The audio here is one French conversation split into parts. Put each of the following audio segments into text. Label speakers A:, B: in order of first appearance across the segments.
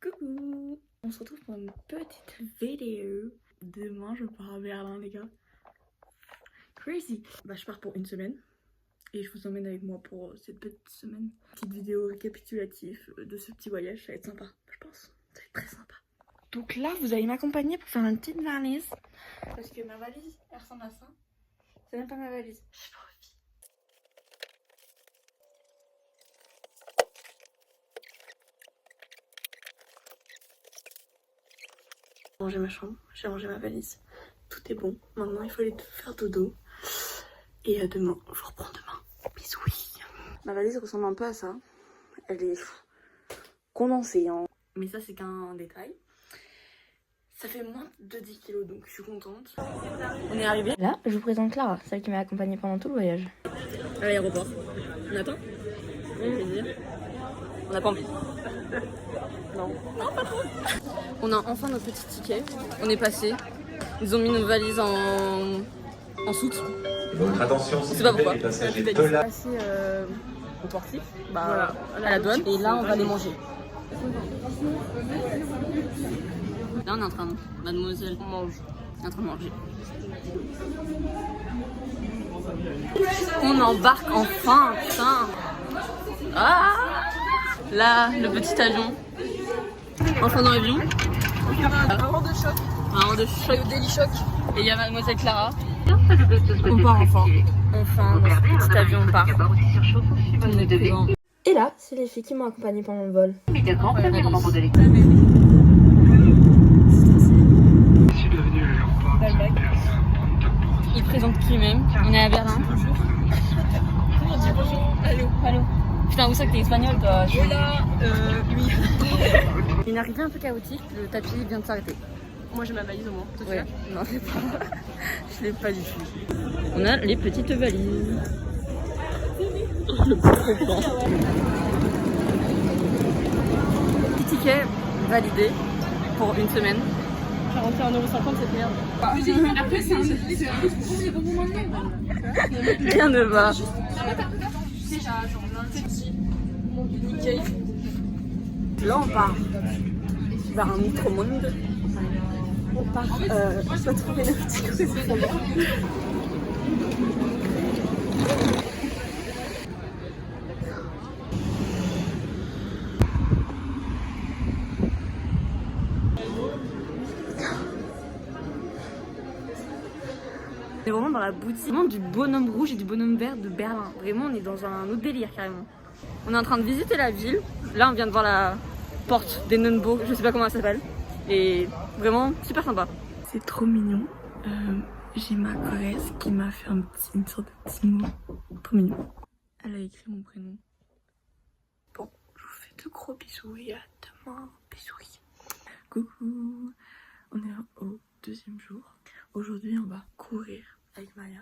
A: Coucou! On se retrouve pour une petite vidéo. Demain je pars à Berlin les gars. Crazy! Bah je pars pour une semaine. Et je vous emmène avec moi pour cette petite semaine. Petite vidéo récapitulative de ce petit voyage. Ça va être sympa, je pense. Ça va être très sympa. Donc là vous allez m'accompagner pour faire une petite valise. Parce que ma valise elle ressemble à ça. C'est même pas ma valise. J'ai pas envie. J'ai rangé ma chambre, j'ai rangé ma valise. Tout est bon. Maintenant il faut aller faire dodo. Et demain, je vous reprends demain. Bisous. Ma valise ressemble un peu à ça. Elle est condensée, hein. Mais ça c'est qu'un détail. Ça fait moins de 10 kilos donc je suis contente. On est arrivé.
B: Là, je vous présente Clara, celle qui m'a accompagnée pendant tout le voyage.
A: À l'aéroport. On attend. On n'a pas envie. Non. Non, pas trop. On a enfin notre petit ticket. On est passé. Ils ont mis nos valises en soute.
C: Votre attention,
A: C'est pas pourquoi.
C: les passagers
A: On
C: de
A: est
C: la...
A: passé au portif, voilà, à la douane. Et là, on va les manger. Là, on est en train de... Mademoiselle mange. On est en train de manger. On embarque enfin, putain. Ah, là, le petit avion. Enfin dans l'avion. Un rang de choc. Un rang de choc. Le délit choc. Et il y a mademoiselle Clara. On part enfin. Enfin, dans ce petit avion, on part. On est dedans.
B: Et là, c'est les filles qui m'ont accompagnée pendant le vol.
D: Immédiatement, premier membre de l'équipe.
A: Il présente qui même. On est à Berlin. Bonjour. On dit bonjour. Allô. Allô. Putain, où ça que t'es espagnol toi? Hola, oui. Une arrivée un peu chaotique, le tapis vient de s'arrêter. Moi j'ai ma valise au moins. Toi, ouais. Non, je l'ai pas. Je l'ai pas du tout. On a les petites valises. Le petit ticket validé pour une semaine. 41,50 € cette merde. Après c'est rien ne va. Là on part vers un autre monde. On part je dois trouver le petit correspondant. On est vraiment dans la boutique vraiment du bonhomme rouge et du bonhomme vert de Berlin. Vraiment on est dans un autre délire carrément. On est en train de visiter la ville. Là on vient de voir la porte des Nunbo, je sais pas comment elle s'appelle. Et vraiment super sympa. C'est trop mignon. J'ai ma choresse qui m'a fait une sorte de petit mot. Trop mignon. Elle a écrit mon prénom. Bon, je vous fais de gros bisous et à demain. Bisous. Coucou. On est au deuxième jour. Aujourd'hui, on va courir avec Maya.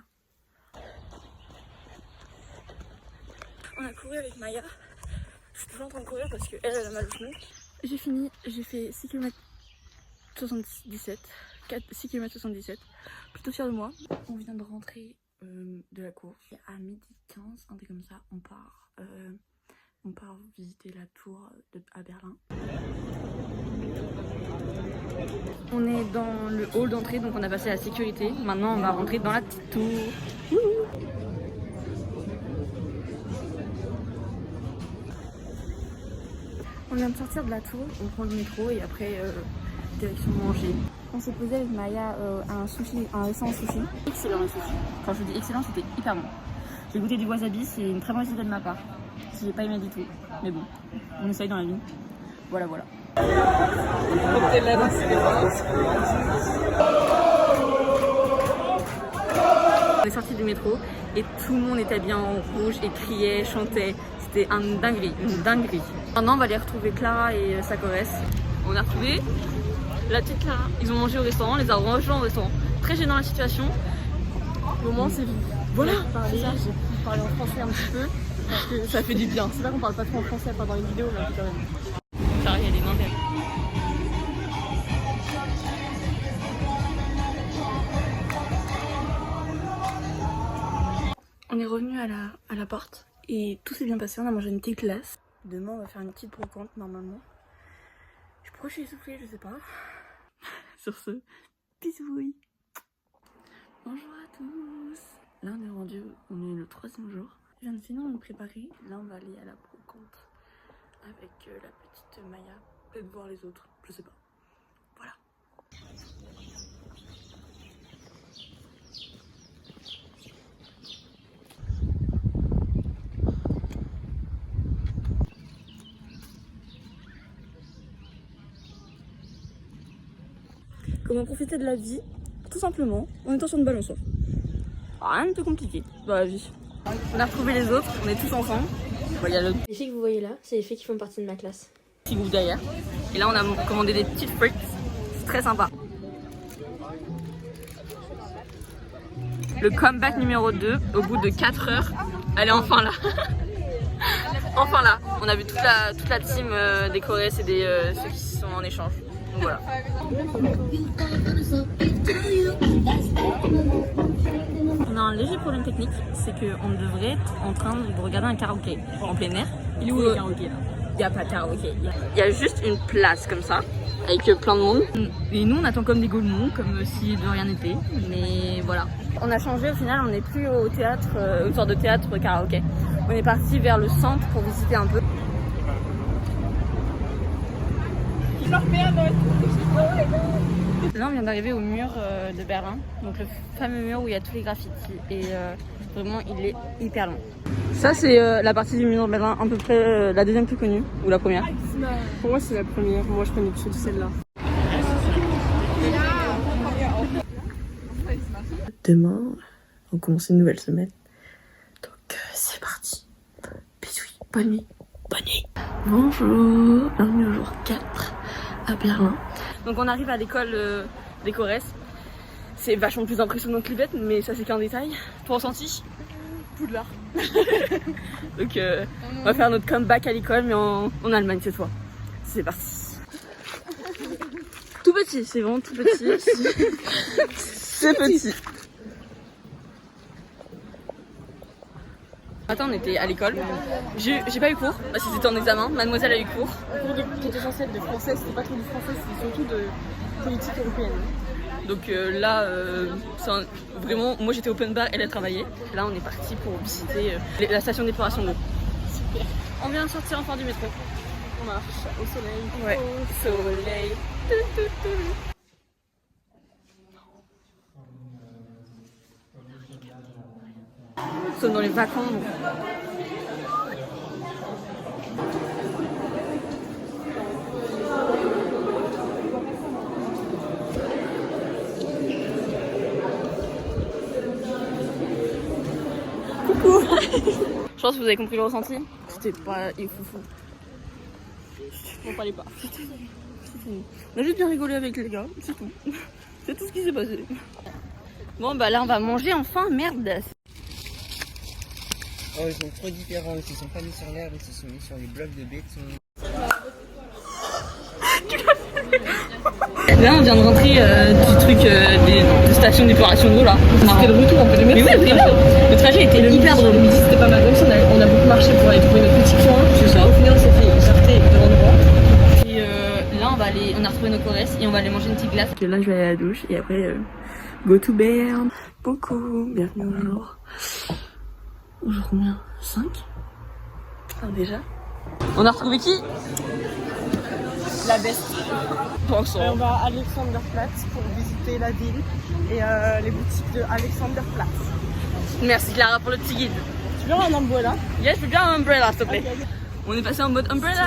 A: On a couru avec Maya. Je suis toujours en train de courir parce qu'elle a mal au genou. J'ai fini, j'ai fait 6 km 77. 6 km 77. Plutôt fière de moi. On vient de rentrer de la course. À 12h15, un truc comme ça, on part visiter la tour à Berlin. On est dans le hall d'entrée, donc on a passé la sécurité. Maintenant, on va rentrer dans la petite tour. Wouhou. On vient de sortir de la tour, on prend le métro et après, direction manger. On s'est posé avec Maya à un restaurant sushi. Excellent le sushi. Quand je vous dis excellent, c'était hyper bon. J'ai goûté du wasabi, c'est une très mauvaise idée de ma part. J'ai pas aimé du tout. Mais bon, on essaye dans la vie. Voilà, voilà. On est sorti du métro et tout le monde était bien en rouge et criait, chantait. C'était une dinguerie. Maintenant on va aller retrouver Clara et sa choresse. On a retrouvé la petite Clara. Ils ont mangé au restaurant, on les a rejoints au restaurant. Très gênant la situation. Au moment c'est vite. Voilà. J'ai pu parler en français un petit peu parce que ça fait du bien. C'est vrai qu'on parle pas trop en français pendant une vidéo, mais quand même. Clara, il y a des mains vertes. On est revenu à la porte et tout s'est bien passé, on a mangé une petite glace. Demain on va faire une petite brocante normalement. Je Pourquoi je suis essoufflée, je sais pas. Sur ce, bisous. Bonjour à tous. Là on est rendu, on est le 3e jour. Je viens de finir de me préparer. Là on va aller à la brocante avec la petite Maya. Peut-être voir les autres, je sais pas. Voilà. Comment profiter de la vie, tout simplement, en étant sur une balançoire. Rien de plus compliqué dans la vie. On a retrouvé les autres, on est tous ensemble. Bon, y a le
B: Les filles que vous voyez là, c'est les filles qui font partie de ma classe.
A: petit groupe derrière. Et là on a commandé des petites frites. C'est très sympa. Le comeback numéro 2, au bout de 4 heures, elle est enfin là. Enfin là. On a vu toute la team des Corées et des ceux qui sont en échange. Donc voilà. On a un léger problème technique, c'est qu'on devrait être en train de regarder un karaoké en plein air. Il est où le karaoké là? Il n'y a pas de karaoké. Il y a juste une place comme ça, avec plein de monde. Et nous on attend comme des golemons, comme si de rien n'était. Mais voilà. On a changé au final, on n'est plus au théâtre, une sorte de théâtre karaoké. On est parti vers le centre pour visiter un peu. Là on vient d'arriver au mur de Berlin, donc le fameux mur où il y a tous les graffitis et vraiment il est hyper long. Ça c'est la partie du mur de Berlin, à peu près la deuxième plus connue, ou la première?
C: Pour moi c'est la première, moi je connais plutôt celle-là.
A: Demain on commence une nouvelle semaine, donc c'est parti. Bisous, bonne nuit. Bonne nuit. Bonjour, bienvenue au jour 4 à Berlin. Donc on arrive à l'école des Corées. C'est vachement plus impressionnant que l'Ibet, mais ça c'est qu'un détail. Ton ressenti? Poudlard. Donc on va faire notre comeback à l'école, mais en Allemagne cette fois. C'est parti. Tout petit, c'est vraiment tout petit. C'est petit. Matin on était à l'école, j'ai pas eu cours, parce que c'était en examen, mademoiselle a eu cours.
C: Le cours qui était censé être de français, c'était pas trop du français, c'était surtout de politique européenne.
A: Donc là, vraiment, moi j'étais open bar, elle a travaillé. Là on est parti pour visiter la station d'épuration d'eau.
C: Super.
A: On vient de sortir enfin du métro.
C: On marche au soleil.
A: Ouais, au soleil. Nous sommes dans les vacances. Coucou. Je pense que vous avez compris le ressenti. C'était pas foufou.
C: On parlait pas.
A: On a juste bien rigolé avec les gars, c'est tout. C'est tout ce qui s'est passé. Bon bah là on va manger enfin, merde.
D: Oh, ils sont trop différents, ils se sont pas mis sur l'herbe, ils se sont mis sur les blocs de béton.
A: Là on vient de rentrer du truc de station d'épuration d'eau là.
C: C'était le retour, on peut le mettre.
A: Mais oui, vraiment. Le trajet était hyper drôle.
C: Le midi c'était pas mal, même si on a beaucoup marché pour aller trouver notre petit coin.
A: C'est ça.
C: Au final on s'est fait sortir de l'endroit.
A: Et là on a retrouvé nos Corées et on va aller manger une petite glace. Là je vais aller à la douche et après go to Bern. Coucou, bienvenue au jour. Au jour combien? 5 ah, déjà. On a retrouvé qui?
C: La best.
A: Bon,
C: On va à Alexanderplatz pour visiter la ville et les boutiques de Alexanderplatz.
A: Merci Clara pour le petit guide.
C: Tu veux un umbrella?
A: Yes, je veux bien un umbrella s'il te plaît. Okay. On est passé en mode umbrella.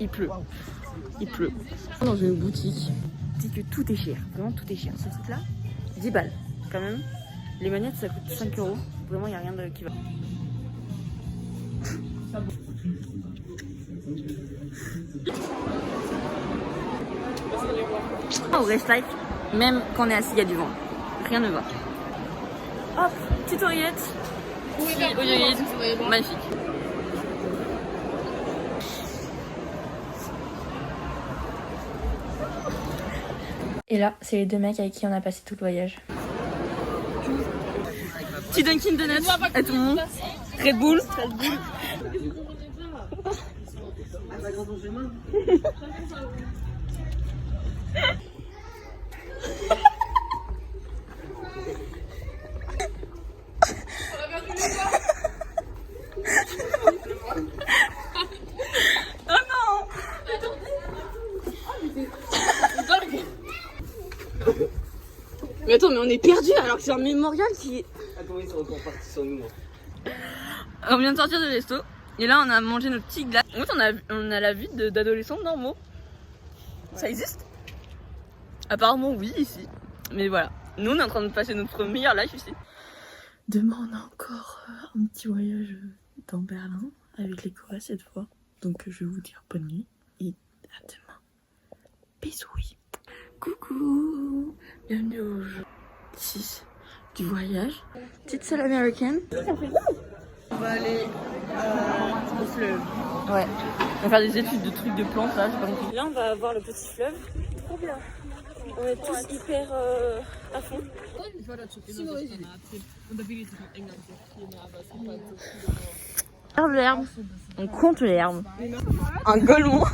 A: Il pleut. Il pleut. Dans une boutique, dit que tout est cher. Vraiment tout est cher. Ce truc là, 10 balles. Quand même, les manettes ça coûte 5 €. Vraiment, il n'y a rien qui va. Au reste même quand on est assis, il y a du vent. Rien ne va. Hop, petite oreillette. Magnifique.
B: Et là, c'est les deux mecs avec qui on a passé tout le voyage.
A: Petit Dunkin Donuts à tout le monde. Red Bull.
D: ton chemin.
A: Mais attends, mais on est perdu alors que c'est un mémorial qui est.
D: Attends, ils sont encore partis sans nous.
A: On vient de sortir de resto et là on a mangé notre petit glace. En fait, on a la vie d'adolescents normaux. Ça existe? Apparemment, oui, ici. Mais voilà, nous on est en train de passer notre meilleure life ici.
B: Demain, on a encore un petit voyage dans Berlin avec les Coréens cette fois. Donc, je vais vous dire bonne nuit et à demain. Bisous. Coucou, bienvenue au jour 6 du voyage. Petite salle américaine.
C: On va aller au fleuve.
A: Ouais, on va faire des études de trucs de plantes là, j'ai pas compris. Là on va voir le petit fleuve. Trop bien. On est tous hyper à fond. L'herbe. On compte l'herbe. Un golemon.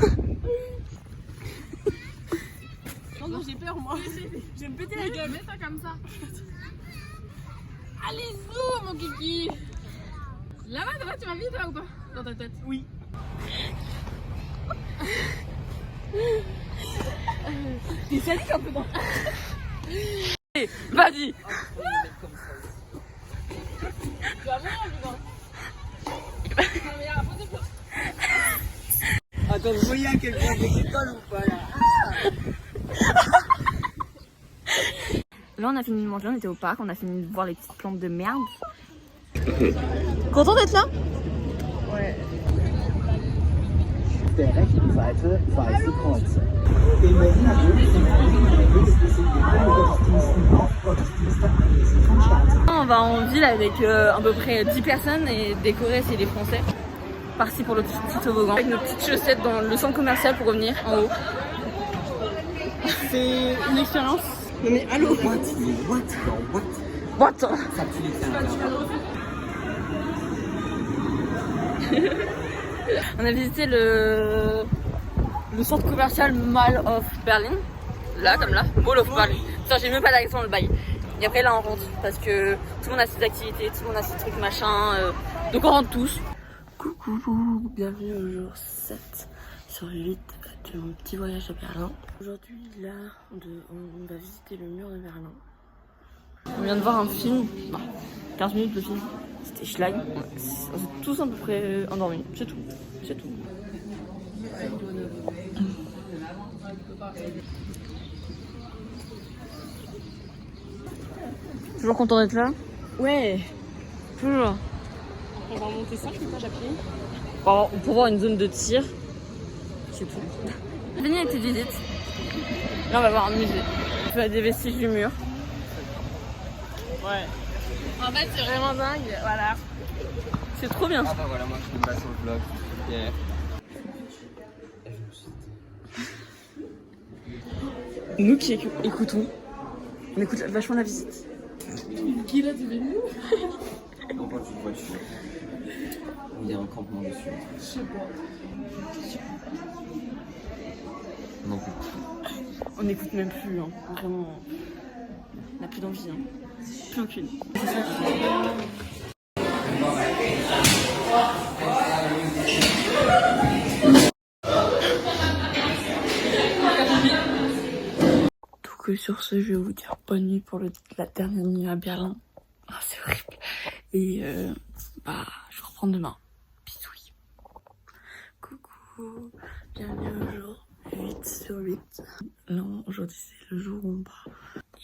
C: Non, j'ai peur moi. Je vais me péter la gueule. Mets ça comme ça. Allez-y, mon kiki. Là-bas, tu m'as vu toi ou pas? Dans ta tête? Oui. T'es salique un peu dans.
A: Vas-y.
C: Tu vas mourir vivant.
D: Attends, vous voyez à quel point c'est école ou pas là?
A: Là on a fini de manger, on était au parc, on a fini de voir les petites plantes de merde. Content d'être là?
C: Ouais.
E: Der rechten Seite weiße Kreuze.
A: On va en ville avec à peu près 10 personnes et décorer c'est les Français. Parti pour le petit toboggan avec nos petites chaussettes dans le centre commercial pour revenir en haut. C'est une expérience.
C: Non mais allô.
A: What?
D: Ça pue les
A: On a visité le centre commercial Mall of Berlin. Là, comme là. Mall of Berlin. Putain, j'ai même pas d'accent dans le bail. Et après, là, on rentre. Parce que tout le monde a ses activités, tout le monde a ses trucs machin. Donc, on rentre tous.
B: Coucou, bienvenue au jour 7 sur 8 de mon petit voyage à Berlin. Aujourd'hui, là, on va visiter le mur de Berlin.
A: On vient de voir un film. Bah, 15 minutes le film. C'était Schlag. On s'est tous à peu près endormis. C'est tout. C'est tout. Toujours content d'être là?
C: Ouais.
A: Toujours.
C: On va monter 5 étages à pied.
A: Pour voir une zone de tir. C'est tout. Fini avec tes visites. Là, on va voir un musée. Tu as des vestiges du mur.
C: Ouais. En fait, c'est vraiment dingue. Voilà.
A: C'est trop bien.
D: Ah bah voilà, moi je me passe au vlog. Yeah.
A: Nous qui écoutons, on écoute vachement la visite.
C: Qui l'a devenu?
D: On voit une voiture. Il y a un campement dessus.
C: Je sais pas.
D: Non plus.
A: On n'écoute même plus, hein. Vraiment. On n'a plus d'envie. Hein. Plus aucune.
B: Donc sur ce, je vais vous dire bonne nuit pour la dernière nuit à Berlin. Ah, c'est horrible. Et je reprends demain. Bisous. Coucou, bienvenue au jour 8 sur 8. Non, aujourd'hui c'est le jour où on part.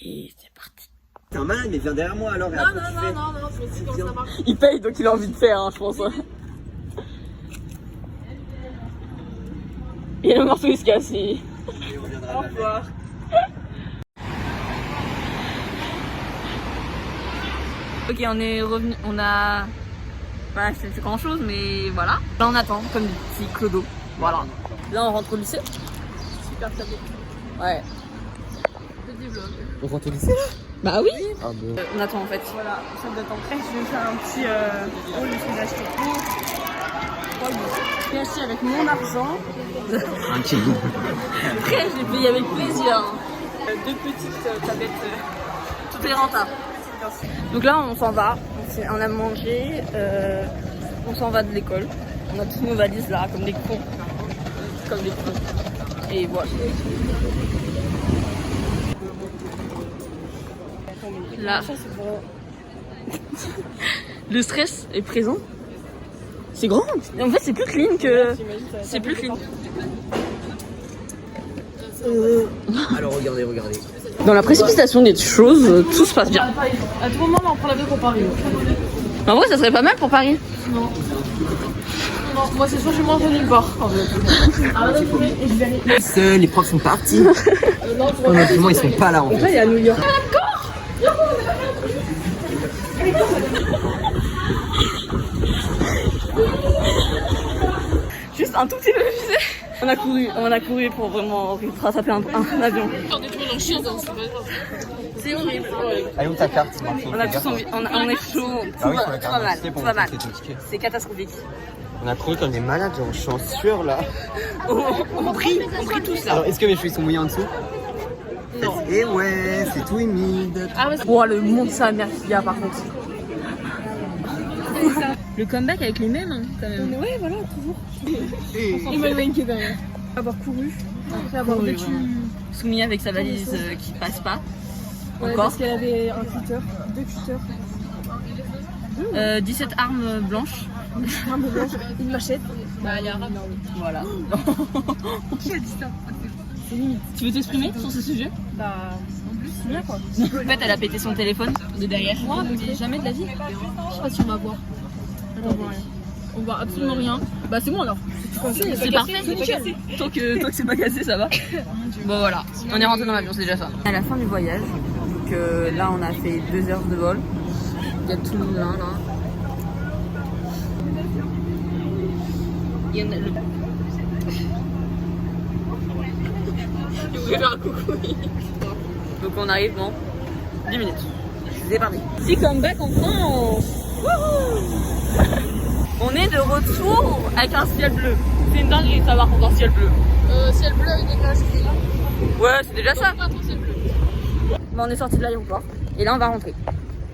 B: Et c'est parti.
D: T'es un malade, mais viens derrière moi alors.
C: Non, je me dis comment ça marche.
A: Il paye donc il a envie de faire, hein, je pense. Il y a le morceau qui se casse.
C: Au revoir.
A: Ok, on est revenu, on a pas fait grand chose, mais voilà. Là on attend, comme des petits clodos. Voilà. Là on rentre au lycée.
C: Super tableau.
A: Ouais.
C: Petit vlog.
D: On rentre au lycée là?
A: Bah oui.
D: Ah bon.
A: On attend en fait.
C: Voilà, ça doit être en prêt. Je vais faire un petit haul de ce que j'ai acheté pour.
A: Merci avec mon argent.
D: Tranquille.
A: Après, je l'ai payé avec plaisir. 2 petites tablettes. Tout est rentable. Donc là, on s'en va. On a mangé. On s'en va de l'école. On a toutes nos valises là, comme des cons. Comme des cons. Et voilà. Là, le stress est présent. C'est grand. Et en fait, c'est plus clean que. C'est plus clean.
D: Alors regardez.
A: Dans la précipitation des choses, tout se passe bien.
C: À tout moment, on prend l'avion pour Paris.
A: En vrai, ça serait pas mal pour Paris.
C: Non, moi c'est sûr, je suis moins de nulle part. En fait.
D: Les profs sont partis. Honnêtement, ils sont pas là en fait.
C: Là, il est à New York.
A: Juste un tout petit peu, tu sais. On a couru pour vraiment rattraper un avion. C'est horrible.
D: Allez où ta carte Marco?
A: On a tous envie, on est chaud,
D: Ah oui,
A: tout
D: sur la
A: va
D: carte
A: mal,
D: d'identité pour
A: tout va mal.
D: montrer ton ticket.
A: C'est catastrophique.
D: On a couru comme des malades, genre je suis en sueur là.
A: On brille tous là.
D: Alors est-ce que mes cheveux sont mouillés en dessous? Non. Et ouais, c'est tout humide.
C: Oh, le monde sa mère qu'il y a par contre.
A: Le comeback avec les mêmes, hein, quand même.
C: Ouais, voilà, toujours. Il m'a manqué derrière. Avoir couru, après avoir vécu.
A: Soumis avec sa valise qui passe pas.
C: Ouais,
A: Encore.
C: parce qu'elle avait un cutter, 2 cutters.
A: 17 armes blanches.
C: Un de blanche, une machette.
A: Bah, il y a un Voilà.
C: Qui a dit ça?
A: Tu veux t'exprimer sur ce sujet?
C: Bah, en plus, c'est bien quoi.
A: En fait, elle a pété son téléphone de derrière.
C: Moi, mais jamais de la vie. Je sais pas si on va voir. Attends, on voit rien. On voit absolument rien. Bah, c'est bon alors.
A: C'est parfait, c'est nickel. Tant que c'est pas cassé, ça va. Bon, voilà. On est rentré dans l'avion, c'est déjà ça. À la fin du voyage, donc là, on a fait 2 heures de vol. Il y a tout le monde là. Il y en a le. Donc on arrive dans 10 minutes. C'est parti. Si comeback en France. On est de retour avec un ciel bleu. C'est une dinguerie de savoir qu'on a un ciel bleu.
C: Ciel bleu avec des nuages gris.
A: Ouais, c'est déjà ça.
C: Pas trop ciel bleu.
A: Bon, on est sorti de l'aéroport et là on va rentrer.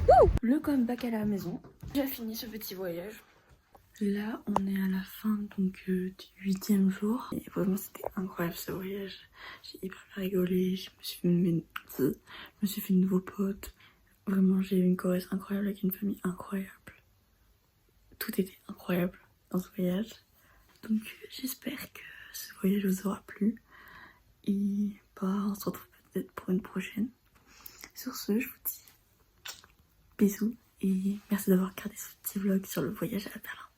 A: Wouh, le comeback à la maison. J'ai fini ce petit voyage. Là, on est à la fin donc du 8e jour. Et vraiment, c'était incroyable ce voyage. J'ai hyper rigolé, je me suis fait de nouveaux potes. Vraiment, j'ai eu une Corrèze incroyable avec une famille incroyable. Tout était incroyable dans ce voyage. Donc, j'espère que ce voyage vous aura plu. Et bah, on se retrouve peut-être pour une prochaine. Sur ce, je vous dis bisous et merci d'avoir regardé ce petit vlog sur le voyage à Berlin.